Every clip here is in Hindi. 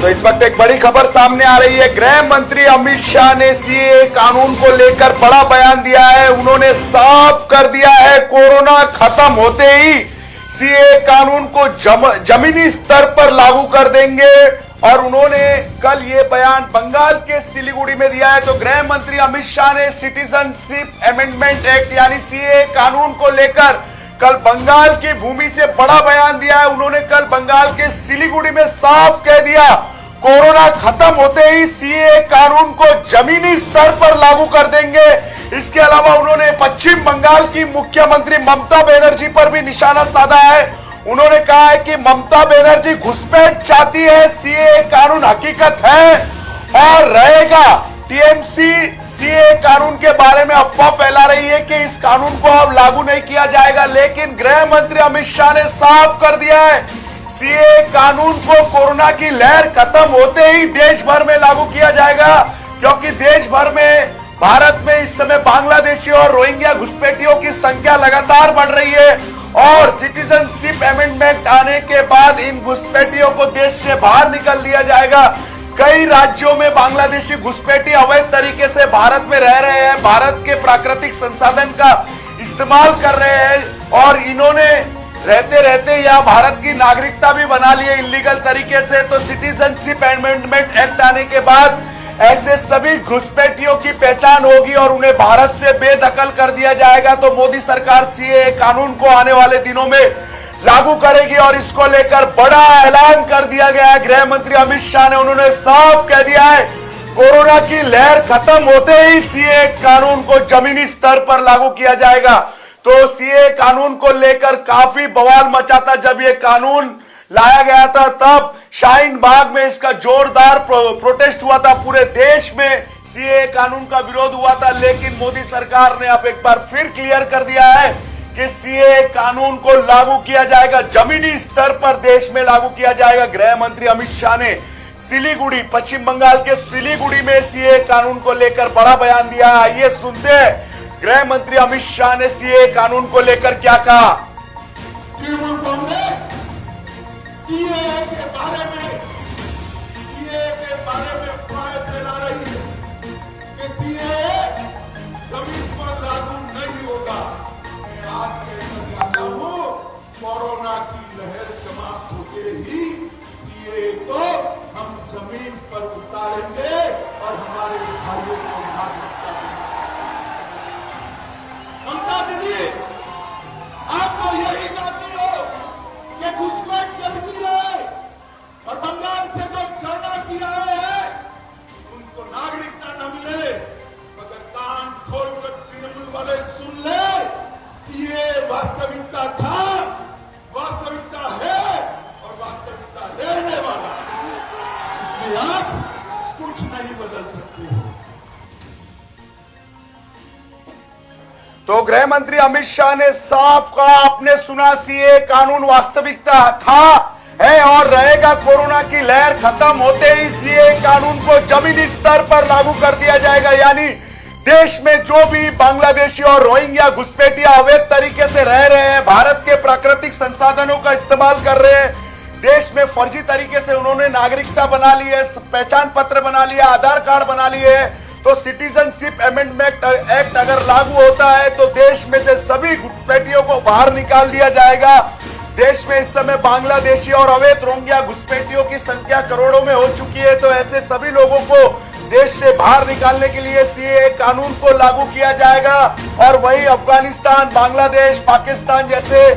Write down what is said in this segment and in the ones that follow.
तो इस वक्त एक बड़ी खबर सामने आ रही है। गृह मंत्री अमित शाह ने सीएए कानून को लेकर बड़ा बयान दिया है। उन्होंने साफ कर दिया है कोरोना खत्म होते ही सीएए कानून को जमीनी स्तर पर लागू कर देंगे। और उन्होंने कल ये बयान बंगाल के सिलीगुड़ी में दिया है। तो गृह मंत्री अमित शाह ने सिटीजनशिप अमेंडमेंट एक्ट यानी सीएए कानून को लेकर कल बंगाल की भूमि से बड़ा बयान दिया है। उन्होंने कल बंगाल के सिलीगुड़ी में साफ कह दिया कोरोना खत्म होते ही सीएए कानून को जमीनी स्तर पर लागू कर देंगे। इसके अलावा उन्होंने पश्चिम बंगाल की मुख्यमंत्री ममता बनर्जी पर भी निशाना साधा है। उन्होंने कहा है कि ममता बनर्जी घुसपैठ चाहती है, सीएए कानून हकीकत है और रहेगा। टीएमसी सीएए कानून के बारे में अफवाह फैला रही है कि इस कानून को अब लागू नहीं किया जाएगा, लेकिन गृह मंत्री अमित शाह ने साफ कर दिया है सीएए कानून को कोरोना की लहर खत्म होते ही देश भर में लागू किया जाएगा। क्योंकि देश भर में भारत में इस समय बांग्लादेशी और रोहिंग्या घुसपैठियों की संख्या लगातार बढ़ रही है और सिटीजनशिप अमेंडमेंट आने के बाद इन घुसपैठियों को देश से बाहर निकल दिया जाएगा। कई राज्यों में बांग्लादेशी घुसपैठी अवैध तरीके से भारत में रह रहे हैं, भारत के प्राकृतिक संसाधन का इस्तेमाल कर रहे हैं और इन्होंने रहते रहते यहाँ भारत की नागरिकता भी बना ली है इलीगल तरीके से। तो सिटीजनशिप अमेंडमेंट एक्ट आने के बाद ऐसे सभी घुसपैठियों की पहचान होगी और उन्हें भारत से बेदखल कर दिया जाएगा। तो मोदी सरकार सीएए कानून को आने वाले दिनों में लागू करेगी और इसको लेकर बड़ा ऐलान कर दिया गया है। गृह मंत्री अमित शाह ने उन्होंने साफ कह दिया है कोरोना की लहर खत्म होते ही सीएए कानून को जमीनी स्तर पर लागू किया जाएगा। तो सीएए कानून को लेकर काफी बवाल मचा था। जब ये कानून लाया गया था तब शाहीन बाग में इसका जोरदार प्रोटेस्ट हुआ था, पूरे देश में सीएए कानून का विरोध हुआ था। लेकिन मोदी सरकार ने अब एक बार फिर क्लियर कर दिया है कि सीएए कानून को लागू किया जाएगा, जमीनी स्तर पर देश में लागू किया जाएगा। गृह मंत्री अमित शाह ने सिलीगुड़ी, पश्चिम बंगाल के सिलीगुड़ी में सीएए कानून को लेकर बड़ा बयान दिया। आइए सुनते हैं गृह मंत्री अमित शाह ने सीएए कानून को लेकर क्या कहा। तृणमूल कांग्रेस सीएए के बारे में अफवाहें फैला रही है कि सीएए जमीन पर लागू नहीं होगा। मैं आज कहना चाहता हूं कोरोना की लहर समाप्त होते ही सीएए को हम जमीन पर उतारेंगे और हमारे भाइयों को नागरिकता देंगे। ममता दीदी, आप तो यही चाहती हो कि घुसपैठ चलती रहे और बंगाल से जो शरणार्थी आए हैं उनको नागरिकता न मिले, मगर कान खोलकर तृणमूल वाले सुन ले, सीए वास्तविकता था, वास्तविकता है और वास्तविकता रहने वाला है। इसमें आप कुछ नहीं बदल सकते हो। तो गृह मंत्री अमित शाह ने साफ कहा, आपने सुना, सीएए कानून वास्तविकता था, है और रहेगा। कोरोना की लहर खत्म होते ही सीएए कानून को जमीनी स्तर पर लागू कर दिया जाएगा। यानी देश में जो भी बांग्लादेशी और रोहिंग्या घुसपैठिया अवैध तरीके से रह रहे हैं, भारत के प्राकृतिक संसाधनों का इस्तेमाल कर रहे हैं, देश में फर्जी तरीके से उन्होंने नागरिकता बना ली है, पहचान पत्र बना लिया, आधार कार्ड बना लिए है। तो सिटीजनशिप अमेंडमेंट एक्ट अगर लागू होता है तो देश में से सभी घुसपैठियों को बाहर निकाल दिया जाएगा। देश में इस समय बांग्लादेशी और अवैध रोहिंग्या घुसपैठियों की संख्या करोड़ों में हो चुकी है। तो ऐसे सभी लोगों को देश से बाहर निकालने के लिए सीएए कानून को लागू किया जाएगा। और वही अफगानिस्तान, बांग्लादेश, पाकिस्तान जैसे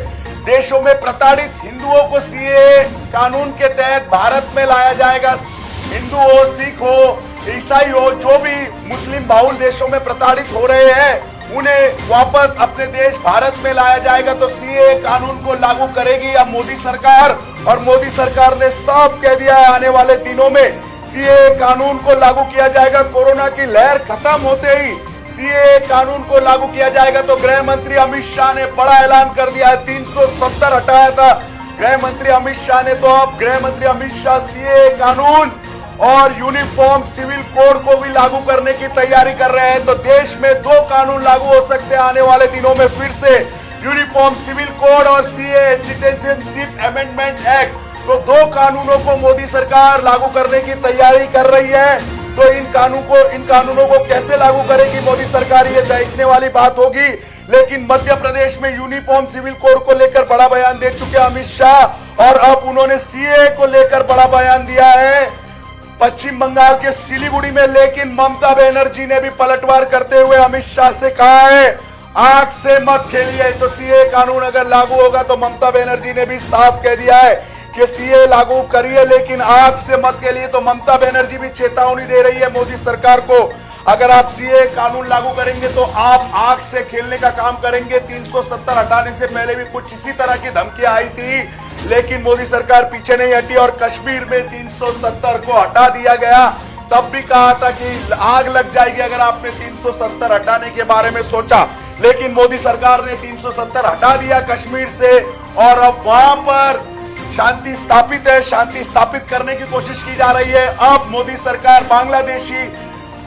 देशों में प्रताड़ित हिंदुओं को सीएए कानून के तहत भारत में लाया जाएगा। हिंदू हो, सिख हो, ईसाई हो, जो भी मुस्लिम बहुल देशों में प्रताड़ित हो रहे हैं, उन्हें वापस अपने देश भारत में लाया जाएगा। तो सीएए कानून को लागू करेगी अब मोदी सरकार। और मोदी सरकार ने साफ कह दिया है आने वाले दिनों में सीएए कानून को लागू किया जाएगा। कोरोना की लहर खत्म होते ही सीएए कानून को लागू किया जाएगा। तो गृह मंत्री अमित शाह ने बड़ा ऐलान कर दिया है। 370 हटाया था गृह मंत्री अमित शाह ने, तो अब गृह मंत्री अमित शाह सीएए कानून और यूनिफॉर्म सिविल कोड को भी लागू करने की तैयारी कर रहे हैं। तो देश में 2 कानून लागू हो सकते हैं आने वाले दिनों में फिर से, यूनिफॉर्म सिविल कोड और सीएए सिटीजनशिप अमेंडमेंट एक्ट। तो 2 कानूनों को मोदी सरकार लागू करने की तैयारी कर रही है। तो इन कानूनों को कैसे लागू करेगी मोदी सरकार, ये देखने वाली बात होगी। लेकिन मध्य प्रदेश में यूनिफॉर्म सिविल कोड को लेकर बड़ा बयान दे चुके अमित शाह और अब उन्होंने सीए को लेकर बड़ा बयान दिया है पश्चिम बंगाल के सिलीगुड़ी में। लेकिन ममता बनर्जी ने भी पलटवार करते हुए अमित शाह से कहा है आंख से मत खेलिए। तो सीए कानून अगर लागू होगा तो ममता बनर्जी ने भी साफ कह दिया है कि सीए लागू करिए लेकिन आंख से मत खेलिए। तो ममता बनर्जी भी चेतावनी दे रही है मोदी सरकार को, अगर आप सीए कानून लागू करेंगे तो आप आंख से खेलने का काम करेंगे। 370 हटाने से पहले भी कुछ इसी तरह की धमकियां आई थी, लेकिन मोदी सरकार पीछे नहीं हटी और कश्मीर में 370 को हटा दिया गया। तब भी कहा था कि आग लग जाएगी अगर आपने 370 हटाने के बारे में सोचा, लेकिन मोदी सरकार ने 370 हटा दिया कश्मीर से और अब वहां पर शांति स्थापित है। शांति स्थापित करने की कोशिश की जा रही है। अब मोदी सरकार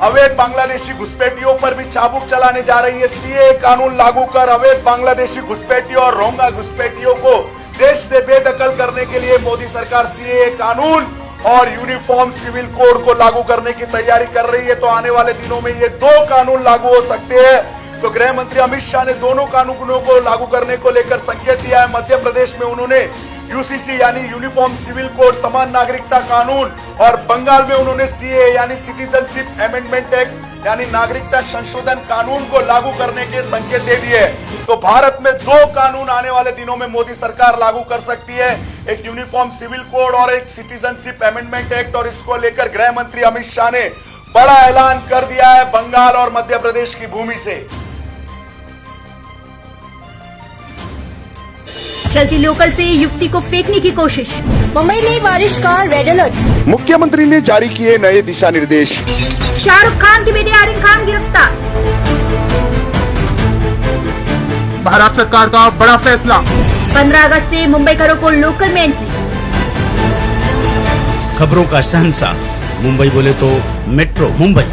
अवैध बांग्लादेशी घुसपैठियों पर भी चाबुक चलाने जा रही है। सीए कानून लागू कर अवैध बांग्लादेशी घुसपैठियों और रोहिंग्या घुसपैठियों को देश से बेदखल करने के लिए मोदी सरकार सीए कानून और यूनिफॉर्म सिविल कोड को लागू करने की तैयारी कर रही है। तो आने वाले दिनों में ये 2 कानून लागू हो सकते हैं। तो गृह मंत्री अमित शाह ने दोनों कानूनों को लागू करने को लेकर संकेत दिया है। मध्य प्रदेश में उन्होंने यूसीसी यानी यूनिफॉर्म सिविल कोड समान नागरिकता कानून और बंगाल में उन्होंने सीए यानी सिटीजनशिप अमेंडमेंट एक्ट यानी नागरिकता संशोधन कानून को लागू करने के संकेत दे दिए। तो भारत में 2 कानून आने वाले दिनों में मोदी सरकार लागू कर सकती है, एक यूनिफॉर्म सिविल कोड और एक सिटीजनशिप अमेंडमेंट एक्ट। और इसको लेकर गृह मंत्री अमित शाह ने बड़ा ऐलान कर दिया है बंगाल और मध्य प्रदेश की भूमि से। चलती लोकल से युवती को फेंकने की कोशिश, मुंबई में बारिश का रेड अलर्ट। मुख्यमंत्री ने जारी किए नए दिशा निर्देश। शाहरुख खान की बेटी आर्यन खान गिरफ्तार। भारत सरकार का बड़ा फैसला, 15 अगस्त से मुंबई करो को लोकल में एंट्री। खबरों का शहंशाह, मुंबई बोले तो मेट्रो मुंबई।